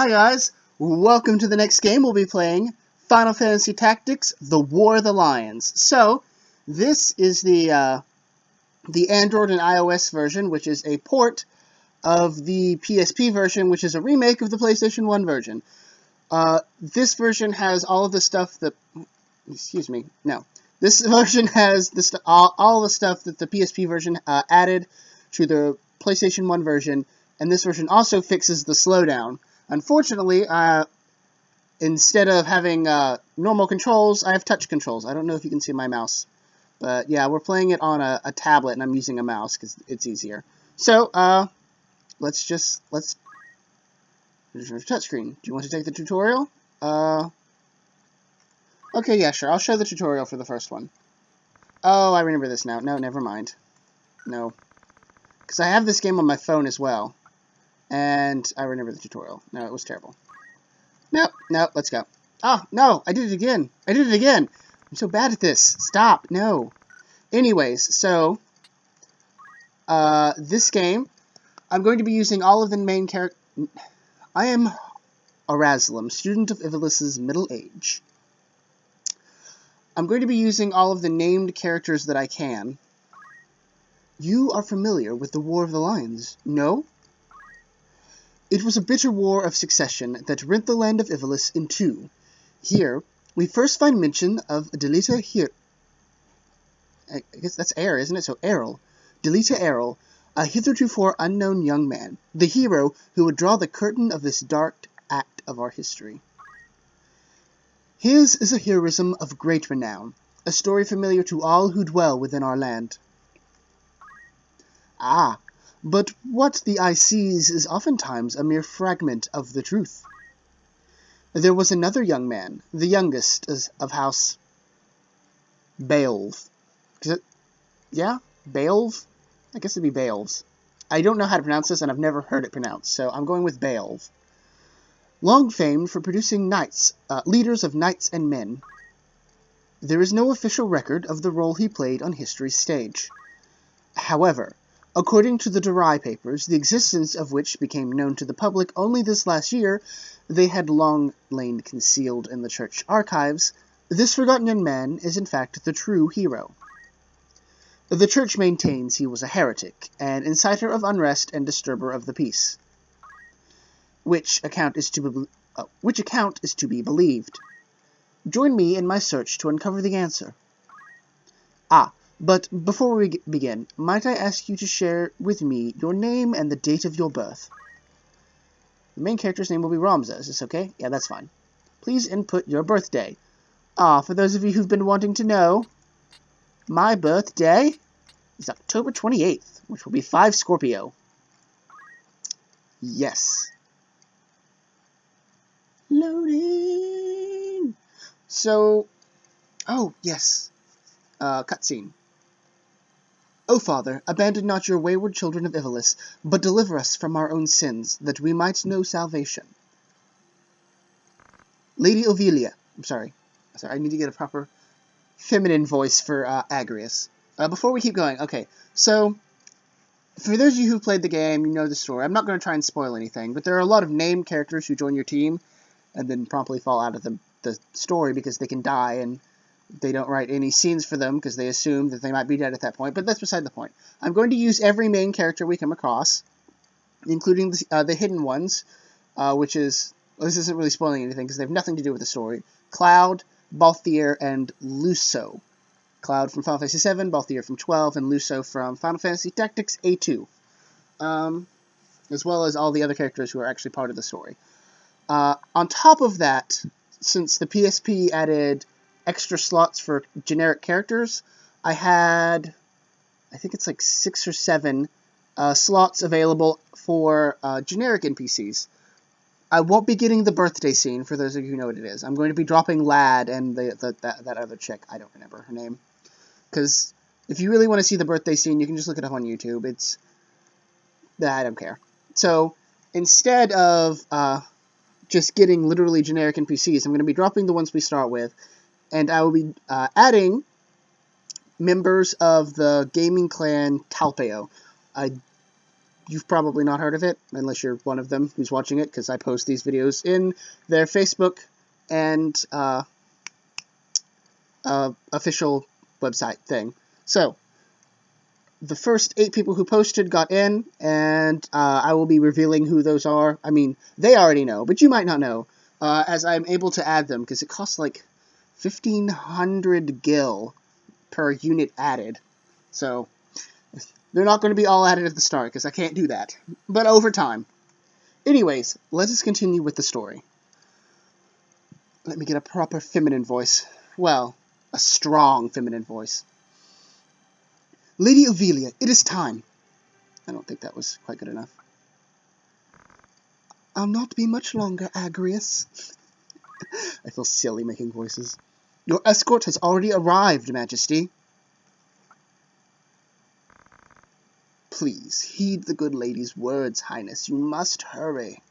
Hi guys, welcome to the next game. We'll be playing Final Fantasy Tactics: The War of the Lions. So, this is the Android and iOS version, which is a port of the PSP version, which is a remake of the PlayStation 1 version. This version has all of the stuff that... Excuse me, no. This version has all the stuff that the PSP version added to the PlayStation 1 version, and this version also fixes the slowdown. Unfortunately, instead of having normal controls, I have touch controls. I don't know if you can see my mouse. But yeah, we're playing it on a tablet, and I'm using a mouse because it's easier. So, let's touchscreen. Do you want to take the tutorial? Okay, yeah, sure. I'll show the tutorial for the first one. Oh, I remember this now. No, never mind. No. Because I have this game on my phone as well. And I remember the tutorial. No, it was terrible. Nope, let's go. Oh, no, I did it again. I'm so bad at this. Stop, no. Anyways, so, this game, I'm going to be using all of the main characters. I am Eraslam, student of Ivalice's middle age. I'm going to be using all of the named characters that I can. You are familiar with the War of the Lions, no? It was a bitter war of succession that rent the land of Ivalice in two. Here, we first find mention of Delita I guess that's Air, isn't it? So Errol. Delita Errol, a hitherto unknown young man, the hero who would draw the curtain of this dark act of our history. His is a heroism of great renown, a story familiar to all who dwell within our land. Ah, but what the eye sees is oftentimes a mere fragment of the truth. There was another young man, the youngest of House Beowulf. Yeah? Beowulf? I guess it'd be Beowulf. I don't know how to pronounce this, and I've never heard it pronounced, so I'm going with Beowulf. Long famed for producing knights, leaders of knights and men. There is no official record of the role he played on history's stage. However, according to the Durai papers, the existence of which became known to the public only this last year, they had long lain concealed in the church archives, this forgotten young man is in fact the true hero. The church maintains he was a heretic, an inciter of unrest and disturber of the peace. Which account is to be believed? Join me in my search to uncover the answer. But before we begin, might I ask you to share with me your name and the date of your birth? The main character's name will be Ramza. Is this okay? Yeah, that's fine. Please input your birthday. For those of you who've been wanting to know, my birthday is October 28th, which will be 5 Scorpio. Yes. Loading! So, oh, yes. Cutscene. O Father, abandon not your wayward children of Ivalice, but deliver us from our own sins, that we might know salvation. Lady Ovelia. I'm sorry, I need to get a proper feminine voice for Agrius. Before we keep going, okay, so, for those of you who played the game, you know the story. I'm not going to try and spoil anything, but there are a lot of named characters who join your team, and then promptly fall out of the story because they can die, and they don't write any scenes for them because they assume that they might be dead at that point, but that's beside the point. I'm going to use every main character we come across, including the hidden ones, which is... Well, this isn't really spoiling anything because they have nothing to do with the story. Cloud, Balthier, and Luso. Cloud from Final Fantasy VII, Balthier from 12, and Luso from Final Fantasy Tactics A2. As well as all the other characters who are actually part of the story. On top of that, since the PSP added extra slots for generic characters, I had, I think it's like 6 or 7 slots available for generic NPCs. I won't be getting the birthday scene, for those of you who know what it is. I'm going to be dropping Lad and that other chick. I don't remember her name. Because if you really want to see the birthday scene, you can just look it up on YouTube. I don't care. So, instead of just getting literally generic NPCs, I'm going to be dropping the ones we start with, and I will be adding members of the gaming clan Talpeo. I you've probably not heard of it, unless you're one of them who's watching it, because I post these videos in their Facebook and official website thing. So, the first 8 people who posted got in, and I will be revealing who those are. I mean, they already know, but you might not know, as I'm able to add them, because it costs like 1,500 gil per unit added. So, they're not going to be all added at the start, because I can't do that. But over time. Anyways, let us continue with the story. Let me get a proper feminine voice. Well, a strong feminine voice. Lady Ophelia, it is time. I don't think that was quite good enough. I'll not be much longer, Agrius. I feel silly making voices. Your escort has already arrived, Majesty. Please, heed the good lady's words, Highness. You must hurry.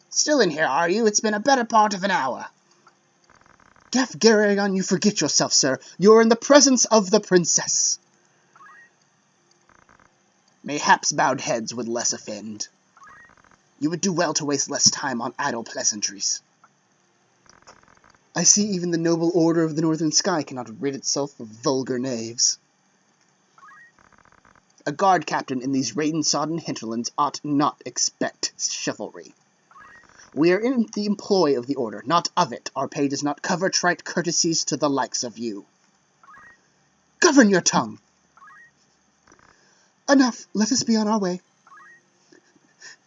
Still in here, are you? It's been a better part of an hour. Gafgarion, you forget yourself, sir. You're in the presence of the princess. Mayhaps bowed heads would less offend. You would do well to waste less time on idle pleasantries. I see even the noble order of the Northern Sky cannot rid itself of vulgar knaves. A guard captain in these rain-sodden hinterlands ought not expect chivalry. We are in the employ of the order, not of it. Our pay does not cover trite courtesies to the likes of you. Govern your tongue! Enough, let us be on our way.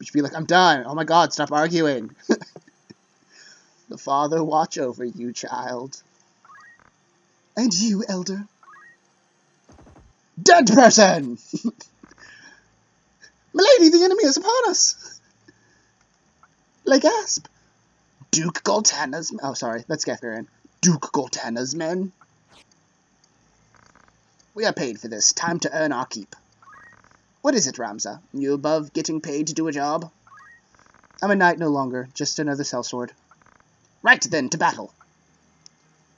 We should be like, I'm done. Oh my god, stop arguing. The Father watch over you, child. And you, Elder. Dead person! Milady, the enemy is upon us! Like gasp. Duke Goltana's... Oh, sorry, that's Gafgarion. Duke Goltana's men. We are paid for this. Time to earn our keep. What is it, Ramza? You above getting paid to do a job? I'm a knight no longer, just another sellsword. Right then, to battle.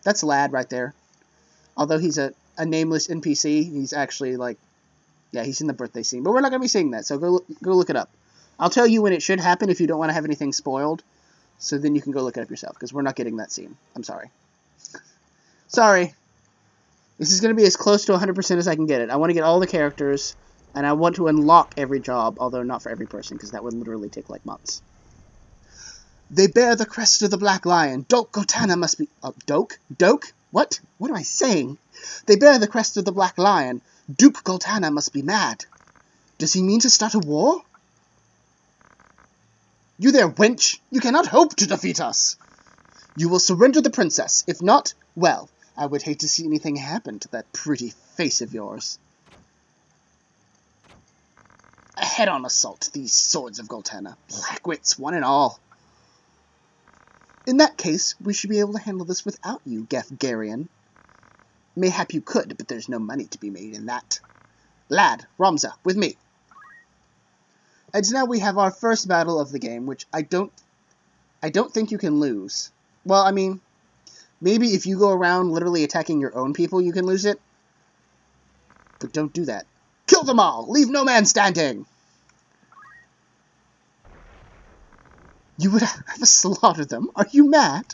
That's Lad right there. Although he's a nameless NPC, he's actually like... Yeah, he's in the birthday scene. But we're not going to be seeing that, so go look it up. I'll tell you when it should happen if you don't want to have anything spoiled. So then you can go look it up yourself, because we're not getting that scene. I'm sorry. Sorry. This is going to be as close to 100% as I can get it. I want to get all the characters, and I want to unlock every job, although not for every person, because that would literally take like months. They bear the crest of the Black Lion. Doke Goltana must be... Doke? Doke? What? What am I saying? They bear the crest of the Black Lion. Duke Goltana must be mad. Does he mean to start a war? You there, wench! You cannot hope to defeat us! You will surrender the princess. If not, well, I would hate to see anything happen to that pretty face of yours. A head-on assault, these swords of Goltana. Blackwits, one and all. In that case, we should be able to handle this without you, Gafgarion. Mayhap you could, but there's no money to be made in that. Lad, Ramza, with me. And now we have our first battle of the game, which I don't think you can lose. Well, I mean, maybe if you go around literally attacking your own people, you can lose it. But don't do that. Kill them all! Leave no man standing! You would have to slaughter them? Are you mad?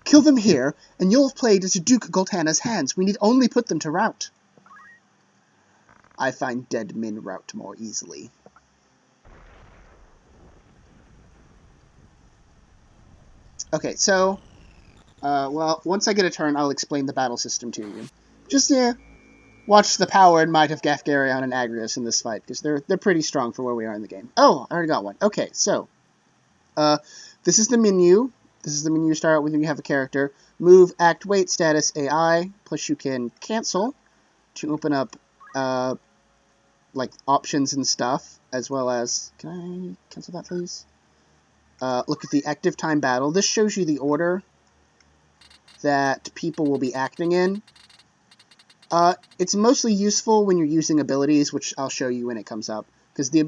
Kill them here, and you'll have played into Duke Goltana's hands. We need only put them to rout. I find dead men rout more easily. Okay, so, well, once I get a turn, I'll explain the battle system to you. Just, watch the power and might of Gafgarion and Agrius in this fight, because they're pretty strong for where we are in the game. Oh, I already got one. Okay, so, this is the menu. This is the menu you start out with when you have a character. Move, act, wait, status, AI, plus you can cancel to open up, like, options and stuff, as well as, can I cancel that, please? Look at the active time battle. This shows you the order that people will be acting in. It's mostly useful when you're using abilities, which I'll show you when it comes up. Because the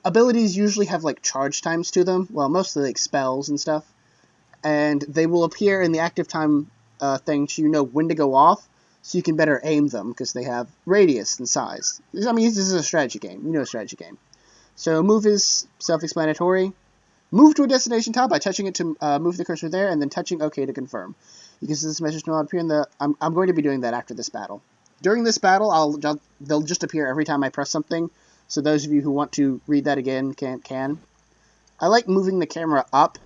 abilities usually have, like, charge times to them. Well, mostly, like, spells and stuff. And they will appear in the active time thing so you know when to go off. so you can better aim them, because they have radius and size. I mean, this is a strategy game. You know a strategy game. So move is self-explanatory. Move to a destination tile by touching it to move the cursor there, and then touching OK to confirm. You can see this message will not appear in the... I'm going to be doing that after this battle. During this battle, they'll just appear every time I press something, so those of you who want to read that again can. I like moving the camera up,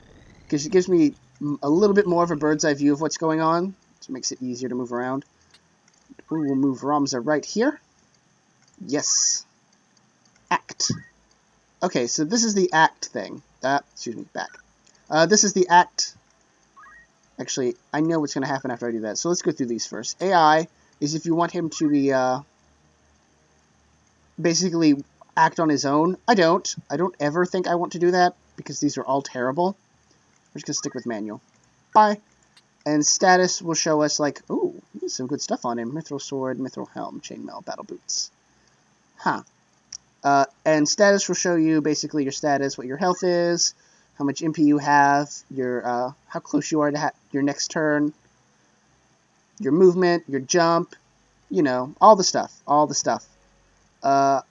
because it gives me a little bit more of a bird's eye view of what's going on, so it makes it easier to move around. We'll move Ramza right here. Yes. Act. Okay, so this is the act thing. Excuse me, back. This is the act. Actually, I know what's going to happen after I do that, so let's go through these first. AI is if you want him to be, basically act on his own. I don't ever think I want to do that, because these are all terrible. We're just going to stick with manual. Bye. And status will show us, like, ooh, some good stuff on him. Mithril sword, mithril helm, chainmail, battle boots. Huh. And status will show you, basically, your status, what your health is, how much MP you have, your, how close you are to your next turn, your movement, your jump, you know, all the stuff, I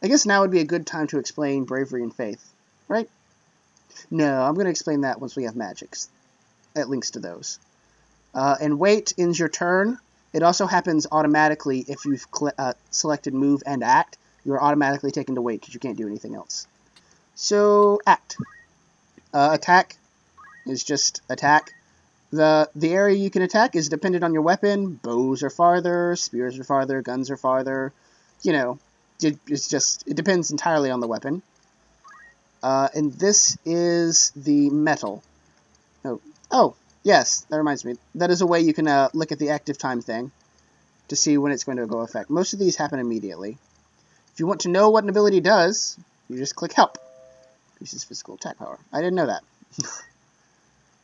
guess now would be a good time to explain bravery and faith, right? No, I'm going to explain that once we have magics. It links to those. And wait ends your turn. It also happens automatically if you've selected move and act. You're automatically taken to wait because you can't do anything else. So, act. Attack is just attack. The area you can attack is dependent on your weapon. Bows are farther, spears are farther, guns are farther. You know, it depends entirely on the weapon. And this is the metal. Oh, yes, that reminds me. That is a way you can look at the active time thing to see when it's going to go effect. Most of these happen immediately. If you want to know what an ability does, you just click help. Increases physical attack power. I didn't know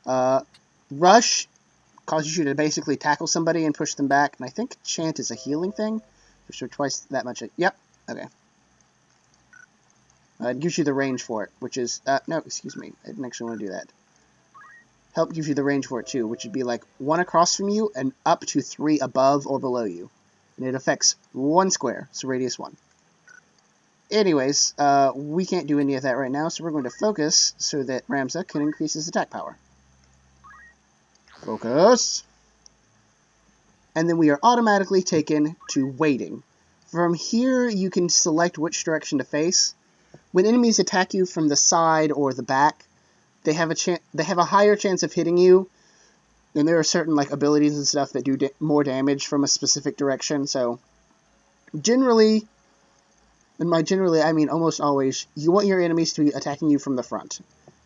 that. Rush causes you to basically tackle somebody and push them back. And I think chant is a healing thing. For twice that much. Yep. Okay. It gives you the range for it, which is... no, excuse me. I didn't actually want to do that. Help gives you the range for it, too, which would be like 1 across from you and up to 3 above or below you. And it affects 1 square, so radius 1. Anyways, we can't do any of that right now, so we're going to focus so that Ramza can increase his attack power. Focus! And then we are automatically taken to waiting. From here, you can select which direction to face. When enemies attack you from the side or the back, they have a higher chance of hitting you, and there are certain like abilities and stuff that do more damage from a specific direction. So, generally, and by generally I mean almost always, you want your enemies to be attacking you from the front.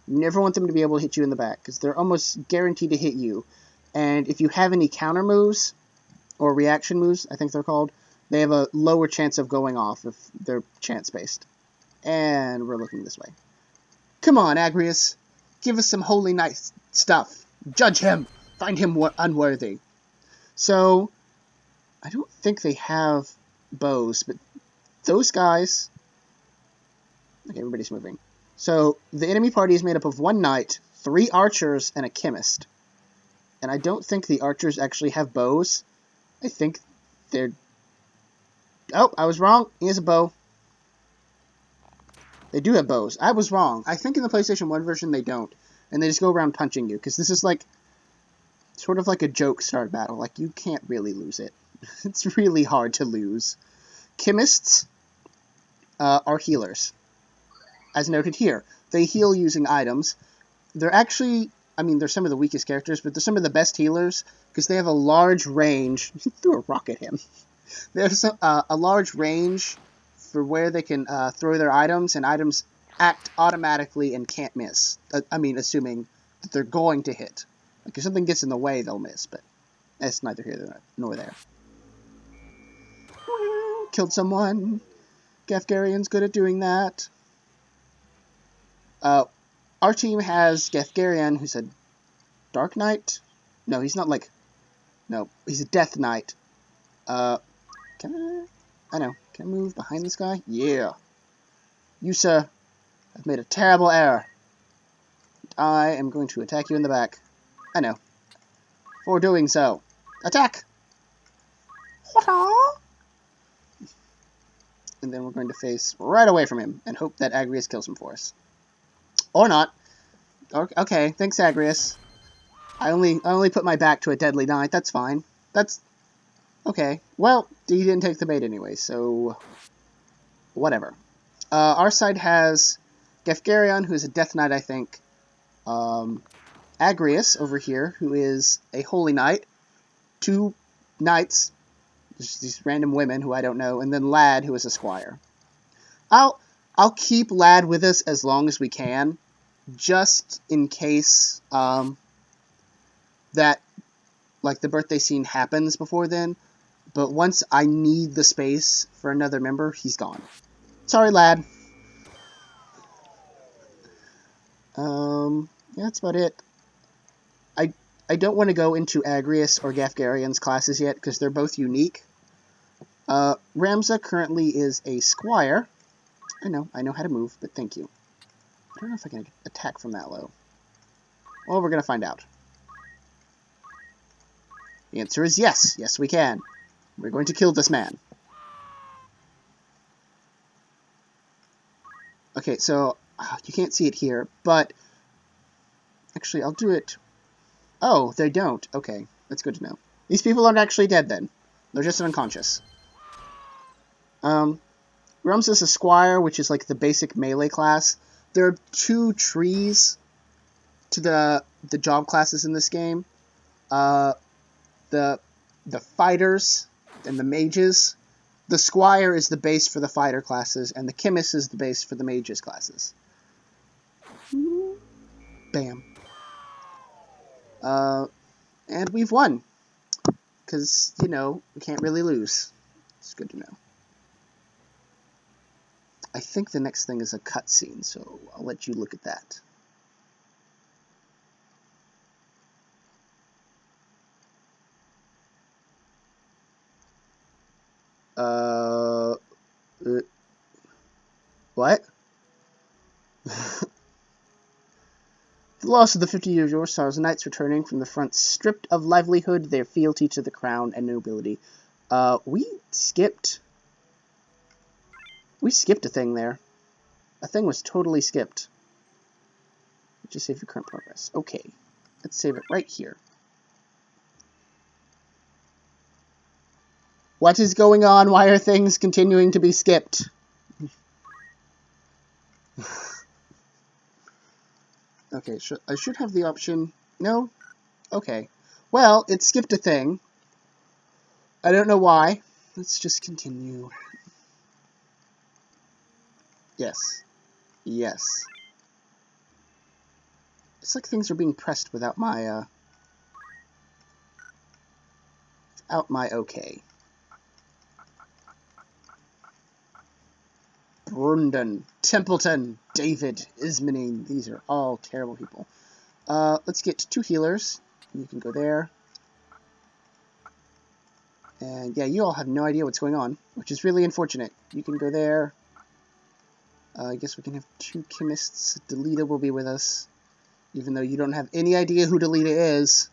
You never want them to be able to hit you in the back, because they're almost guaranteed to hit you. And if you have any counter moves, or reaction moves, I think they're called, they have a lower chance of going off if they're chance-based. And we're looking this way. Come on, Agrius. Give us some holy nice stuff. Judge him. Find him unworthy. So, I don't think they have bows, but those guys... Okay, everybody's moving. So, the enemy party is made up of 1 knight, 3 archers, and a chemist. And I don't think the archers actually have bows. I think they're... Oh, I was wrong. He has a bow. They do have bows. I was wrong. I think in the PlayStation 1 version they don't. And they just go around punching you. Because this is like... sort of like a joke start battle. Like, you can't really lose it. It's really hard to lose. Chemists are healers. As noted here. They heal using items. They're actually... I mean, they're some of the weakest characters, but they're some of the best healers. Because they have a large range... threw a rock at him. They have a large range for where they can throw their items, and items act automatically and can't miss. I mean, assuming that they're going to hit. Like, if something gets in the way, they'll miss, but that's neither here nor there. Killed someone. Gethgarian's good at doing that. Our team has Gethgarian, who's a Dark Knight. No, he's not like... No, he's a Death Knight. Can I know. Can I move behind this guy? Yeah. You, sir, have made a terrible error. I am going to attack you in the back. I know. For doing so. Attack! And then we're going to face right away from him and hope that Agrius kills him for us. Or not. Okay, thanks, Agrius. I only put my back to a deadly knight. That's fine. That's okay. Well, he didn't take the bait anyway, so whatever. Our side has Gefgarion, who is a Death Knight, I think. Agrius over here, who is a Holy Knight. 2 knights, just these random women who I don't know, and then Lad, who is a squire. I'll keep Lad with us as long as we can, just in case that like the birthday scene happens before then. But once I need the space for another member, he's gone. Sorry, Lad. Yeah, that's about it. I don't want to go into Agrius or Gefgarion's classes yet, because they're both unique. Ramza currently is a squire. I know how to move, but thank you. I don't know if I can attack from that low. Well, we're going to find out. The answer is yes. Yes, we can. We're going to kill this man. Okay, so you can't see it here, but actually, I'll do it. Oh, they don't. Okay, that's good to know. These people aren't actually dead then. They're just unconscious. Rums is a squire, which is like the basic melee class. There are 2 trees to the job classes in this game. The fighters and the mages. The squire is the base for the fighter classes, and the chemist is the base for the mages classes. Bam. And we've won. Because, you know, we can't really lose. It's good to know. I think the next thing is a cutscene, so I'll let you look at that. What? The loss of the 50 years of Yoshida, knights returning from the front, stripped of livelihood, their fealty to the crown and nobility. We skipped a thing there. A thing was totally skipped. Just save your current progress. Okay, let's save it right here. What is going on? Why are things continuing to be skipped? Okay, I should have the option. No? Okay. Well, it skipped a thing. I don't know why. Let's just continue. Yes. Yes. It's like things are being pressed without my, okay. Brundon, Templeton, David, Ismaning. These are all terrible people. Let's get 2 healers. You can go there. And yeah, you all have no idea what's going on, which is really unfortunate. You can go there. I guess we can have 2 chemists. Delita will be with us, even though you don't have any idea who Delita is,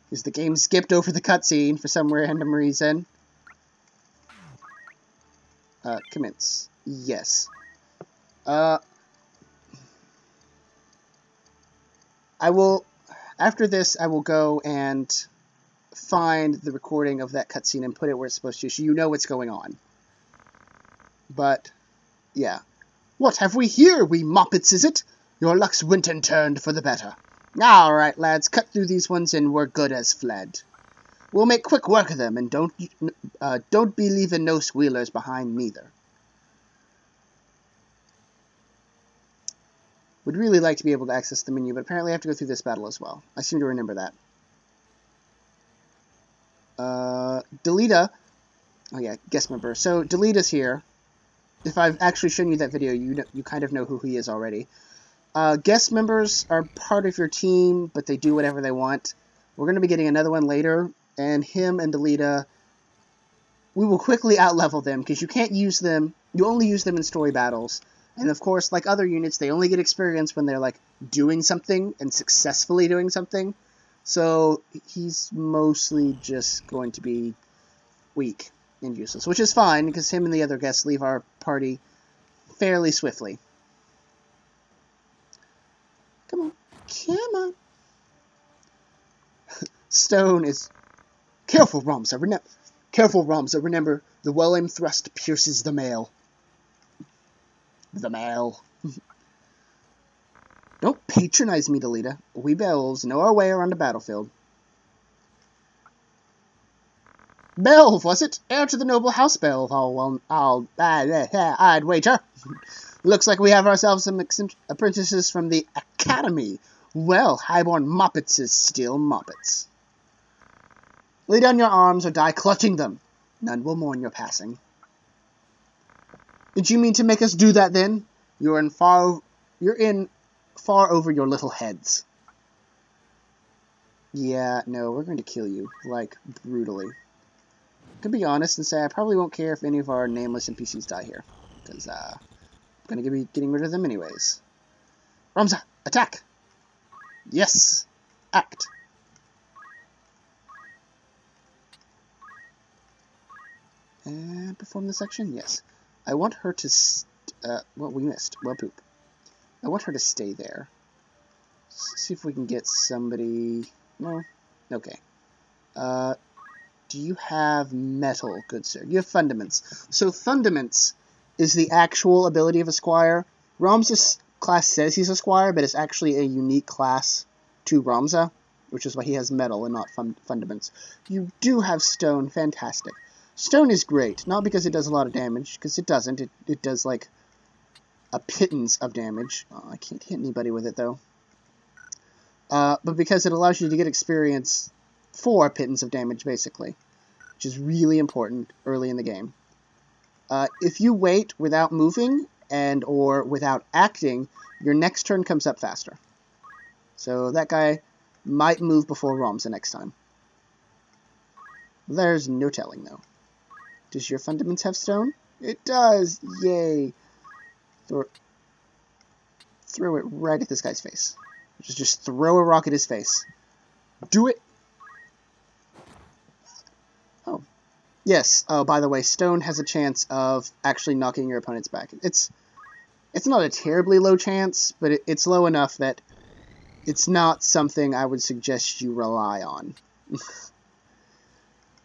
because the game skipped over the cutscene for some random reason. Commence. Yes. I will, after this, I will go and find the recording of that cutscene and put it where it's supposed to, so you know what's going on. But, yeah. What have we here, we moppets, is it? Your luck's went and turned for the better. Alright, lads, cut through these ones and we're good as fled. We'll make quick work of them, and don't be leaving no squealers behind neither. Would really like to be able to access the menu, but apparently I have to go through this battle as well. I seem to remember that. Delita. Oh yeah, guest member. So Delita's here. If I've actually shown you that video, you kind of know who he is already. Guest members are part of your team, but they do whatever they want. We're going to be getting another one later, and him and Delita, we will quickly outlevel them, because you can't use them, you only use them in story battles. And of course, like other units, they only get experience when they're, like, doing something, and successfully doing something. So, he's mostly just going to be weak and useless, which is fine, because him and the other guests leave our party fairly swiftly. Come on. Come on. Stone is... Careful, Ramza. Careful, Ramza. Remember, the well-aimed thrust pierces the mail. The mail. Don't patronize me, Delita. We bells know our way around the battlefield. Belv, was it? Heir to the noble house, Belv. I'd wager. Looks like we have ourselves some apprentices from the academy. Well, highborn moppets is still moppets. Lay down your arms or die clutching them. None will mourn your passing. Did you mean to make us do that then? You're in far over your little heads. Yeah, no, we're going to kill you, like, brutally. To be honest and say, I probably won't care if any of our nameless NPCs die here, because, I'm going to be getting rid of them anyways. Ramza, attack! Yes! Act! And perform this action? Yes. I want her to, well, we missed. Well, poop. I want her to stay there. Let's see if we can get somebody... No? Okay. Do you have metal, good sir? You have fundaments. So fundaments is the actual ability of a squire. Ramza's class says he's a squire, but it's actually a unique class to Ramza, which is why he has metal and not fundaments. You do have stone. Fantastic. Stone is great, not because it does a lot of damage, because it doesn't. It does, like, a pittance of damage. Oh, I can't hit anybody with it, though. But because it allows you to get experience for a pittance of damage, basically, which is really important early in the game. If you wait without moving or without acting, your next turn comes up faster. So that guy might move before Ramza next time. There's no telling, though. Does your fundaments have stone? It does! Yay! Throw it right at this guy's face. Just throw a rock at his face. Do it! Oh. Yes. Oh, by the way, stone has a chance of actually knocking your opponents back. It's not a terribly low chance, but it's low enough that it's not something I would suggest you rely on.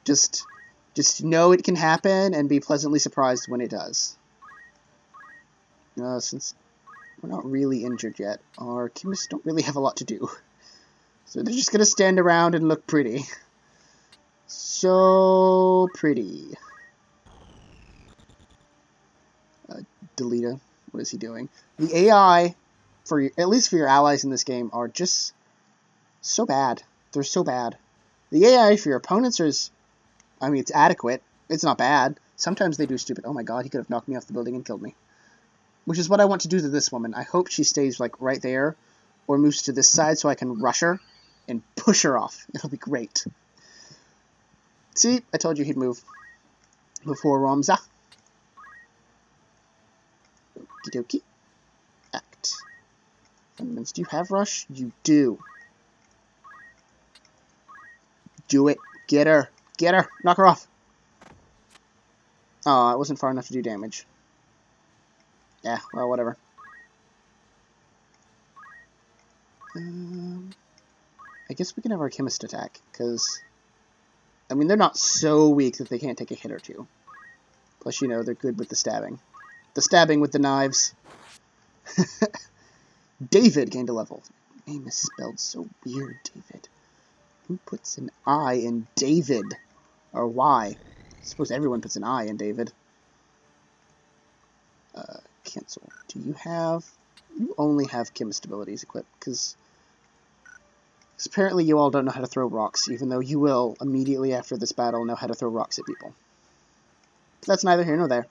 Just know it can happen and be pleasantly surprised when it does. Since we're not really injured yet, our chemists don't really have a lot to do. So they're just going to stand around and look pretty. So pretty. Delita, what is he doing? The AI, at least for your allies in this game, are just so bad. They're so bad. The AI for your opponents is... I mean, it's adequate. It's not bad. Sometimes they do stupid... Oh my god, he could have knocked me off the building and killed me. Which is what I want to do to this woman. I hope she stays, like, right there, or moves to this side so I can rush her and push her off. It'll be great. See? I told you he'd move. Before Ramza. Okie dokie. Act. Fundaments. Do you have rush? You do. Do it. Get her. Get her! Knock her off! Oh, it wasn't far enough to do damage. Yeah, well, whatever. I guess we can have our chemist attack, because... I mean, they're not so weak that they can't take a hit or two. Plus, you know, they're good with the stabbing. The stabbing with the knives. David gained a level. Name is spelled so weird, David. Who puts an I in David? Or Y? I suppose everyone puts an I in David. Cancel. Do you have... You only have chemist abilities equipped, because apparently you all don't know how to throw rocks, even though you will, immediately after this battle, know how to throw rocks at people. But that's neither here nor there.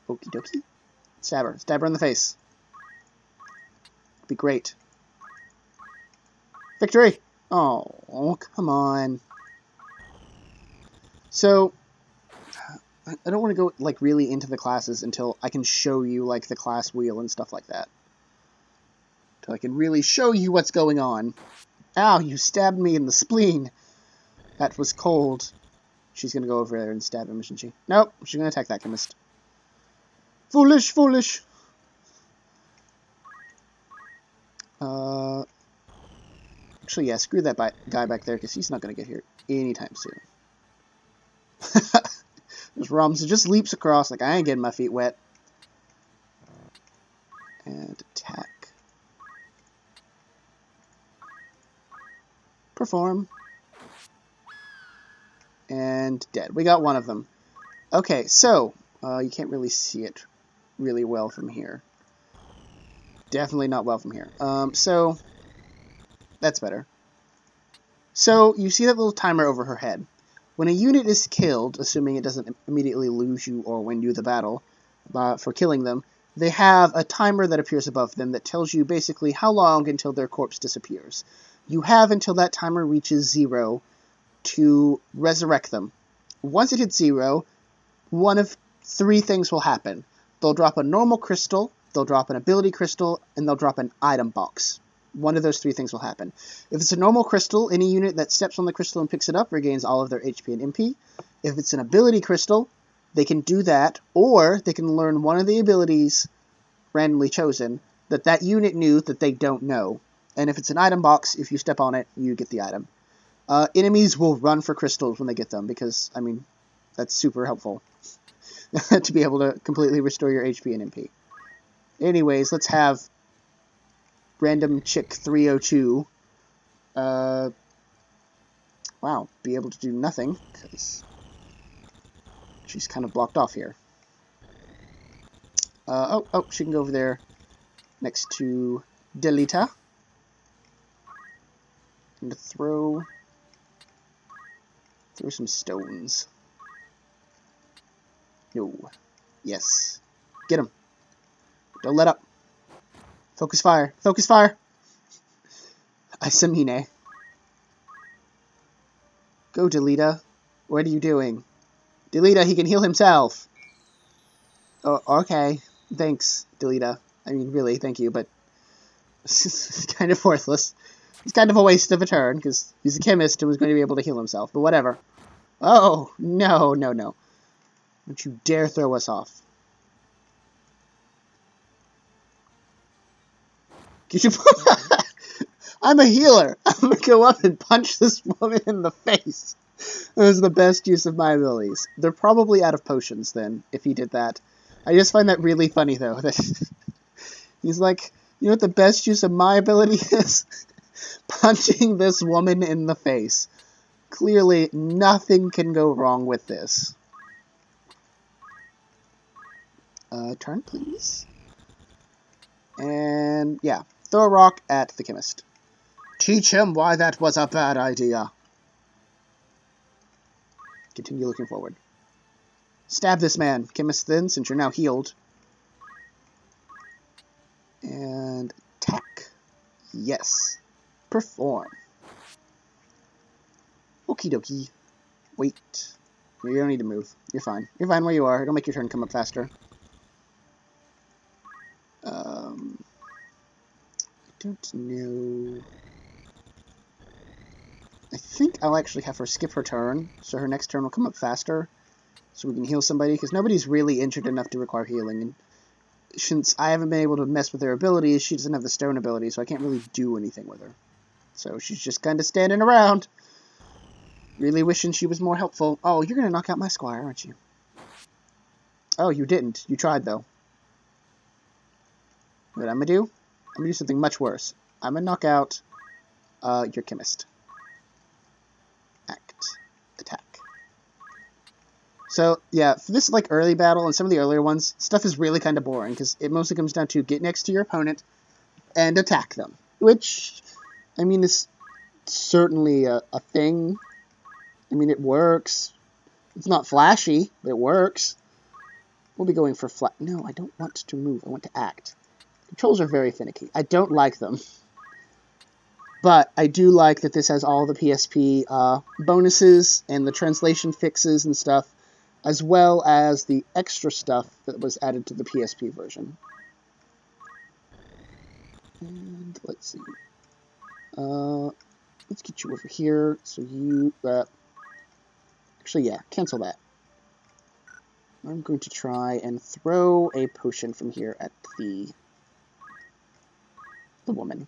Okie dokie. Stab her. Stab her in the face. Be great. Victory! Oh, come on. So, I don't want to go, like, really into the classes until I can show you, like, the class wheel and stuff like that. Until I can really show you what's going on. Ow, you stabbed me in the spleen. That was cold. she's going to go over there and stab him, isn't she? Nope, she's going to attack that chemist. Foolish, foolish. Actually, yeah, screw that guy back there, because he's not going to get here anytime soon. There's Ramza just leaps across like, I ain't getting my feet wet. And attack. Perform. And dead. We got one of them. Okay, so, you can't really see it really well from here. Definitely not well from here. So, that's better. So, you see that little timer over her head. When a unit is killed, assuming it doesn't immediately lose you or win you the battle for killing them, they have a timer that appears above them that tells you basically how long until their corpse disappears. You have until that timer reaches 0 to resurrect them. Once it hits 0, one of 3 things will happen. They'll drop a normal crystal, they'll drop an ability crystal, and they'll drop an item box. One of those 3 things will happen. If it's a normal crystal, any unit that steps on the crystal and picks it up regains all of their HP and MP. If it's an ability crystal, they can do that, or they can learn one of the abilities randomly chosen that unit knew that they don't know. And if it's an item box, if you step on it, you get the item. Enemies will run for crystals when they get them, because, I mean, that's super helpful to be able to completely restore your HP and MP. Anyways, let's have random chick 302 wow, be able to do nothing, because she's kind of blocked off here. Oh, she can go over there next to Delita. And throw some stones. No. Yes. Get him. Don't let up. Focus fire. Focus fire. Asamine. Go, Delita. What are you doing? Delita, he can heal himself. Oh, okay. Thanks, Delita. I mean, really, thank you, but it's kind of worthless. It's kind of a waste of a turn, because he's a chemist and was going to be able to heal himself, but whatever. Oh, no, no, no. Don't you dare throw us off. I'm a healer. I'm going to go up and punch this woman in the face. That was the best use of my abilities. They're probably out of potions, then, if he did that. I just find that really funny, though. That he's like, you know what the best use of my ability is? Punching this woman in the face. Clearly, nothing can go wrong with this. Turn, please. And, yeah. Throw a rock at the chemist. Teach him why that was a bad idea. Continue looking forward. Stab this man, chemist, then, since you're now healed. And attack. Yes. Perform. Okie dokie. Wait. You don't need to move. You're fine. You're fine where you are. It'll make your turn come up faster. I don't know. I think I'll actually have her skip her turn, so her next turn will come up faster, so we can heal somebody, because nobody's really injured enough to require healing, and since I haven't been able to mess with her abilities, she doesn't have the stone ability, so I can't really do anything with her. So she's just kind of standing around, really wishing she was more helpful. Oh, you're going to knock out my squire, aren't you? Oh, you didn't. You tried, though. What I'm going to do? I'm going to do something much worse. I'm going to knock out your chemist. Act. Attack. So, yeah, for this, like, early battle and some of the earlier ones, stuff is really kind of boring, because it mostly comes down to get next to your opponent and attack them. Which, I mean, is certainly a thing. I mean, it works. It's not flashy, but it works. We'll be going for flat. No, I don't want to move. I want to act. Controls are very finicky. I don't like them. But I do like that this has all the PSP bonuses and the translation fixes and stuff, as well as the extra stuff that was added to the PSP version. And let's see. Let's get you over here. So you Actually, yeah, cancel that. I'm going to try and throw a potion from here at the woman.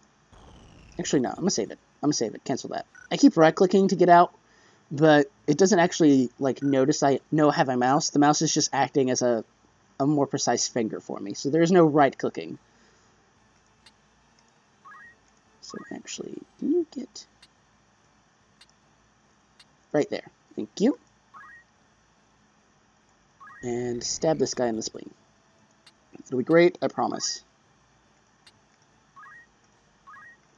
Actually, no, I'm gonna save it. I'm gonna save it. Cancel that. I keep right-clicking to get out, but it doesn't actually, like, notice I have a mouse. The mouse is just acting as a more precise finger for me, so there's no right-clicking. So actually, you get right there. Thank you. And stab this guy in the spleen. It'll be great, I promise.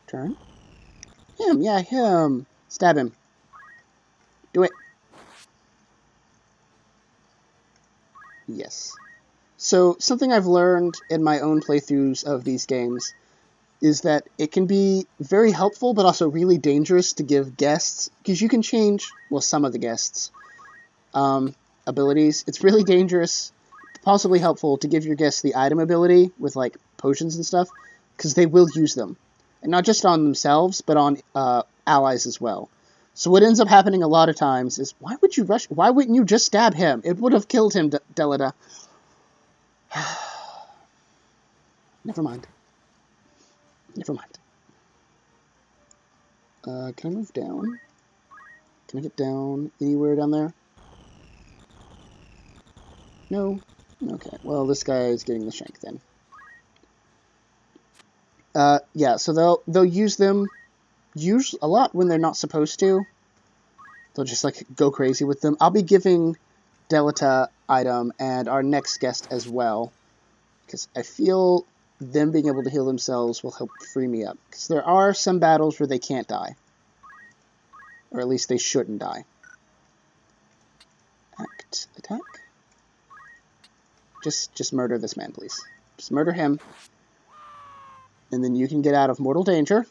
Turn. Him, yeah, him. Stab him. Do it. Yes. So, something I've learned in my own playthroughs of these games is that it can be very helpful, but also really dangerous to give guests, because you can change, well, some of the guests' abilities. It's really dangerous, possibly helpful, to give your guests the item ability with, like, potions and stuff, because they will use them. And not just on themselves, but on allies as well. So what ends up happening a lot of times is, why would you rush? Why wouldn't you just stab him? It would have killed him, Delita. Never mind. Never mind. Can I move down? Can I get down anywhere down there? No? Okay, well, this guy is getting the shank then. Yeah, so they'll use them a lot when they're not supposed to. They'll just, like, go crazy with them. I'll be giving Delita item and our next guest as well, because I feel them being able to heal themselves will help free me up. Because there are some battles where they can't die. Or at least they shouldn't die. Attack. Just murder this man, please. Just murder him. And then you can get out of mortal danger.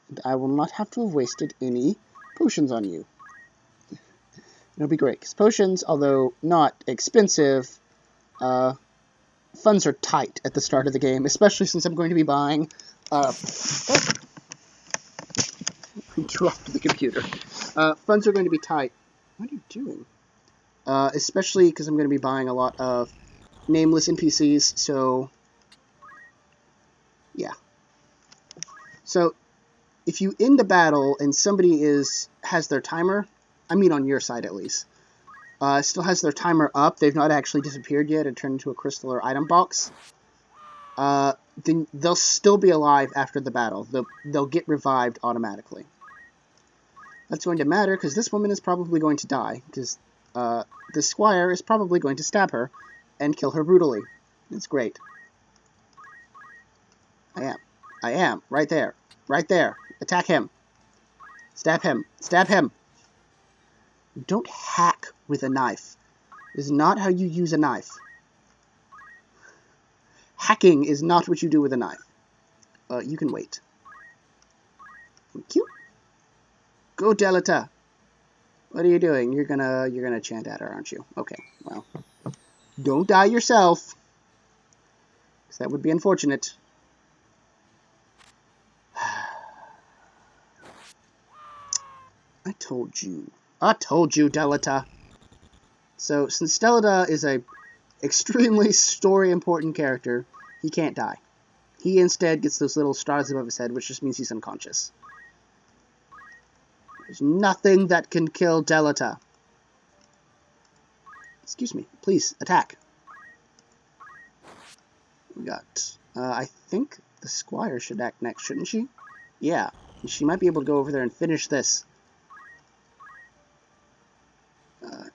And I will not have to have wasted any potions on you. It'll be great, because potions, although not expensive, funds are tight at the start of the game, especially since I'm going to be buying... I dropped the computer. Funds are going to be tight. What are you doing? Especially because I'm going to be buying a lot of nameless NPCs, so... yeah. So, if you end a battle and somebody has their timer, I mean on your side at least, still has their timer up, they've not actually disappeared yet and turned into a crystal or item box, then they'll still be alive after the battle. They'll get revived automatically. That's going to matter, because this woman is probably going to die, because the squire is probably going to stab her and kill her brutally. It's great. I am. Right there. Right there. Attack him. Stab him. Stab him. Don't hack with a knife. This is not how you use a knife. Hacking is not what you do with a knife. You can wait. Thank you. Go, Delita. What are you doing? You're gonna chant at her, aren't you? Okay, well. Don't die yourself. Because that would be unfortunate. I told you, Delita. So, since Delita is a extremely story-important character, he can't die. He instead gets those little stars above his head, which just means he's unconscious. There's nothing that can kill Delita. Excuse me. Please, attack. We got... I think the squire should act next, shouldn't she? Yeah. She might be able to go over there and finish this.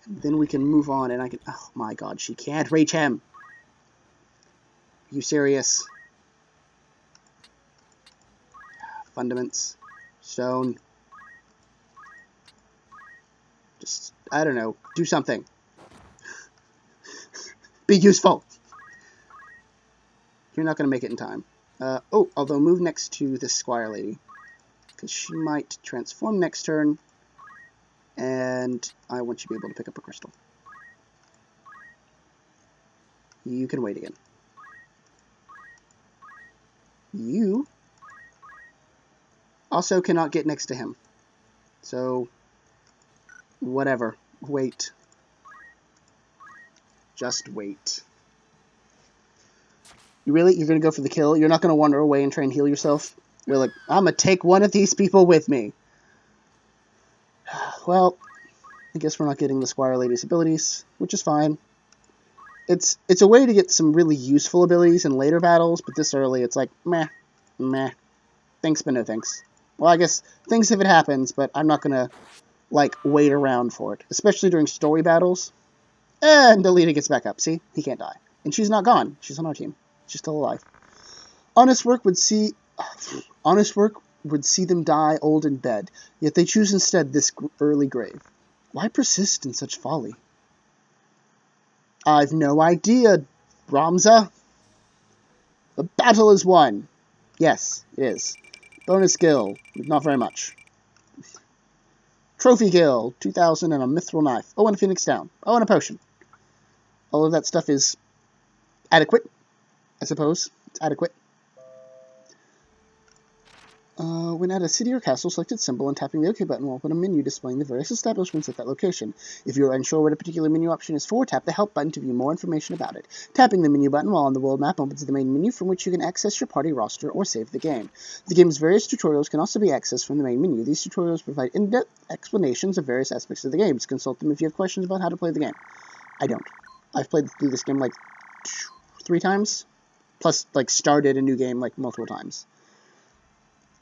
Then we can move on, and I can... oh my god, she can't reach him! Are you serious? Fundaments. Stone. Just, I don't know, do something. Be useful! You're not going to make it in time. Although move next to this squire lady. Because she might transform next turn. And I want you to be able to pick up a crystal. You can wait again. You also cannot get next to him. So, whatever. Wait. Just wait. You're going to go for the kill? You're not going to wander away and try and heal yourself? You're like, I'm going to take one of these people with me. Well, I guess we're not getting the Squire Lady's abilities, which is fine. It's a way to get some really useful abilities in later battles, but this early it's like, meh, meh. Thanks, but no thanks. Well, I guess thanks if it happens, but I'm not going to, like, wait around for it. Especially during story battles. And Alita gets back up. See? He can't die. And she's not gone. She's on our team. She's still alive. Honest work would see them die old in bed, yet they choose instead this early grave. Why persist in such folly? I've no idea, Ramza. The battle is won. Yes, it is. Bonus skill, not very much. Trophy kill, 2,000 and a mithril knife. Oh, and a phoenix down. Oh, and a potion. All of that stuff is adequate, I suppose. It's adequate. When at a city or castle, select its symbol and tapping the OK button will open a menu displaying the various establishments at that location. If you're unsure what a particular menu option is for, tap the Help button to view more information about it. Tapping the menu button while on the world map opens the main menu from which you can access your party roster or save the game. The game's various tutorials can also be accessed from the main menu. These tutorials provide in-depth explanations of various aspects of the game. Consult them if you have questions about how to play the game. I don't. I've played through this game like 3 times, plus like started a new game like multiple times.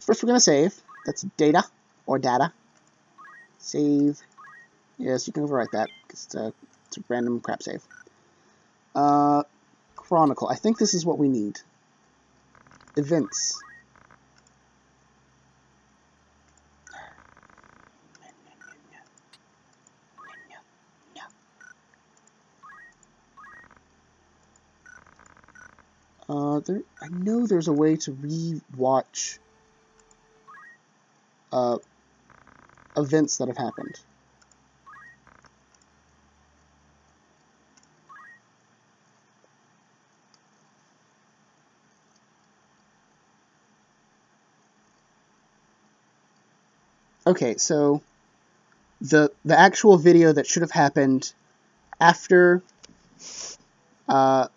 First we're going to save. That's data, or data. Save. Yes, you can overwrite that, because it's a random crap save. Chronicle. I think this is what we need. Events. I know there's a way to re-watch events that have happened. Okay, so the actual video that should have happened after the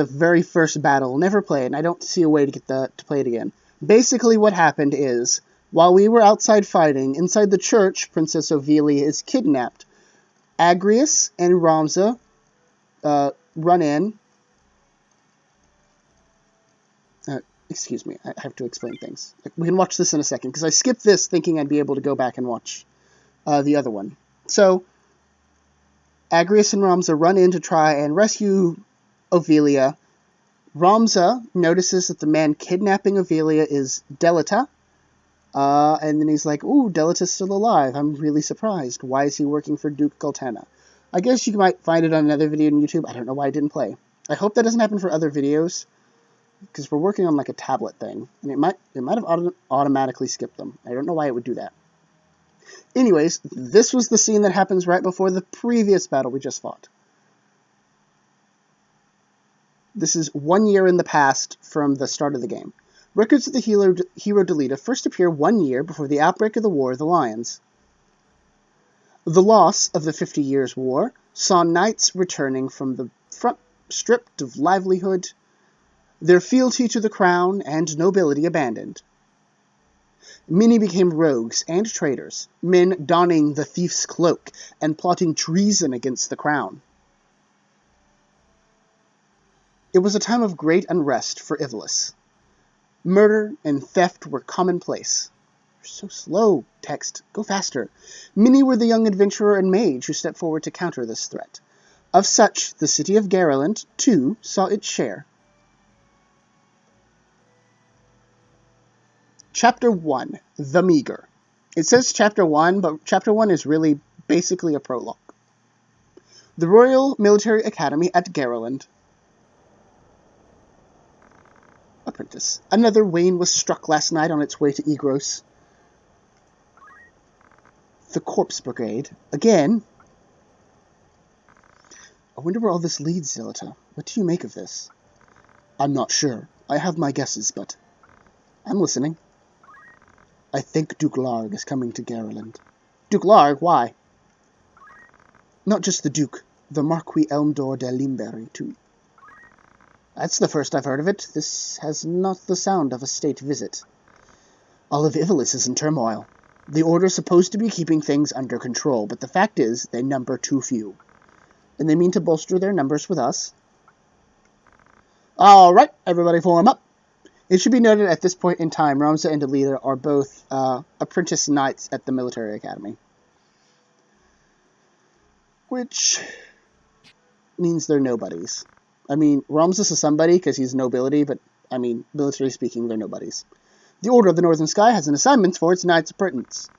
very first battle never played, and I don't see a way to get to play it again. Basically what happened is, while we were outside fighting, inside the church, Princess Ovelia is kidnapped. Agrius and Ramza run in. Excuse me, I have to explain things. We can watch this in a second, because I skipped this thinking I'd be able to go back and watch the other one. So, Agrius and Ramza run in to try and rescue Ovelia. Ramza notices that the man kidnapping Ovelia is Delita, and then he's like, ooh, Delita's still alive. I'm really surprised. Why is he working for Duke Galtana? I guess you might find it on another video on YouTube. I don't know why I didn't play. I hope that doesn't happen for other videos, because we're working on like a tablet thing, and it might have automatically skipped them. I don't know why it would do that. Anyways, this was the scene that happens right before the previous battle we just fought. This is 1 year in the past from the start of the game. Records of the hero Delita first appear 1 year before the outbreak of the War of the Lions. The loss of the 50 Years' War saw knights returning from the front stripped of livelihood, their fealty to the crown and nobility abandoned. Many became rogues and traitors, men donning the thief's cloak and plotting treason against the crown. It was a time of great unrest for Ivalice. Murder and theft were commonplace. You're so slow, text. Go faster. Many were the young adventurer and mage who stepped forward to counter this threat. Of such, the city of Garland, too, saw its share. Chapter 1, The Meager. It says Chapter 1, but Chapter 1 is really basically a prologue. The Royal Military Academy at Garland. Apprentice. Another wain was struck last night on its way to Egros. The Corpse Brigade. Again? I wonder where all this leads, Delita. What do you make of this? I'm not sure. I have my guesses, but... I'm listening. I think Duke Larg is coming to Garland. Duke Larg? Why? Not just the Duke, the Marquis Elmdor de Limberry, too. That's the first I've heard of it. This has not the sound of a state visit. All of Ivalice is in turmoil. The Order's supposed to be keeping things under control, but the fact is, they number too few. And they mean to bolster their numbers with us. Alright, everybody form up. It should be noted at this point in time, Ramza and Alita are both apprentice knights at the military academy. Which means they're nobodies. I mean, Ramses is somebody because he's nobility, but, I mean, militarily speaking, they're nobodies. The Order of the Northern Sky has an assignment for its knights apprentice.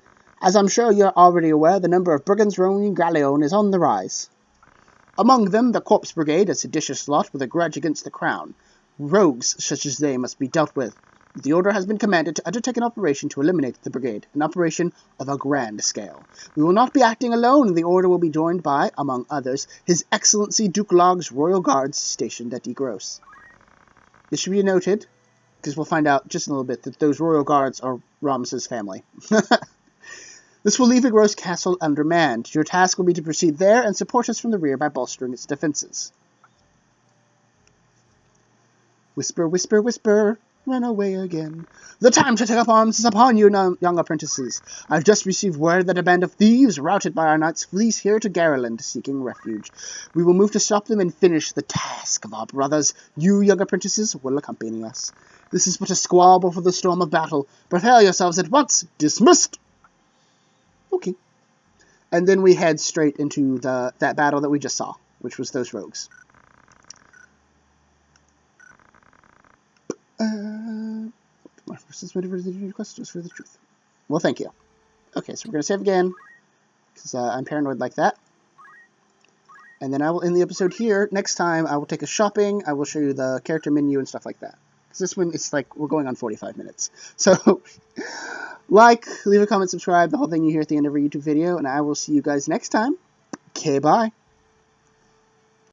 As I'm sure you're already aware, the number of brigands roaming Galleon is on the rise. Among them, the Corpse Brigade, a seditious lot with a grudge against the Crown. Rogues such as they must be dealt with. The Order has been commanded to undertake an operation to eliminate the brigade, an operation of a grand scale. We will not be acting alone, and the Order will be joined by, among others, His Excellency Duke Log's Royal Guards stationed at Egros. This should be noted, because we'll find out just in a little bit that those Royal Guards are Ramses' family. This will leave Egros Castle undermanned. Your task will be to proceed there and support us from the rear by bolstering its defenses. Whisper, whisper, whisper, run away again. The time to take up arms is upon you, young apprentices. I've just received word that a band of thieves, routed by our knights, flees here to Garland, seeking refuge. We will move to stop them and finish the task of our brothers. You, young apprentices, will accompany us. This is but a squall before the storm of battle. Prepare yourselves at once. Dismissed! Okay. And then we head straight into that battle that we just saw, which was those rogues. My first is ready for the request just for the truth. Well, thank you. Okay, so we're going to save again, because I'm paranoid like that. And then I will end the episode here. Next time, I will take us shopping. I will show you the character menu and stuff like that. Because this one, it's like, we're going on 45 minutes. So, like, leave a comment, subscribe, the whole thing you hear at the end of every YouTube video, and I will see you guys next time. Okay, bye.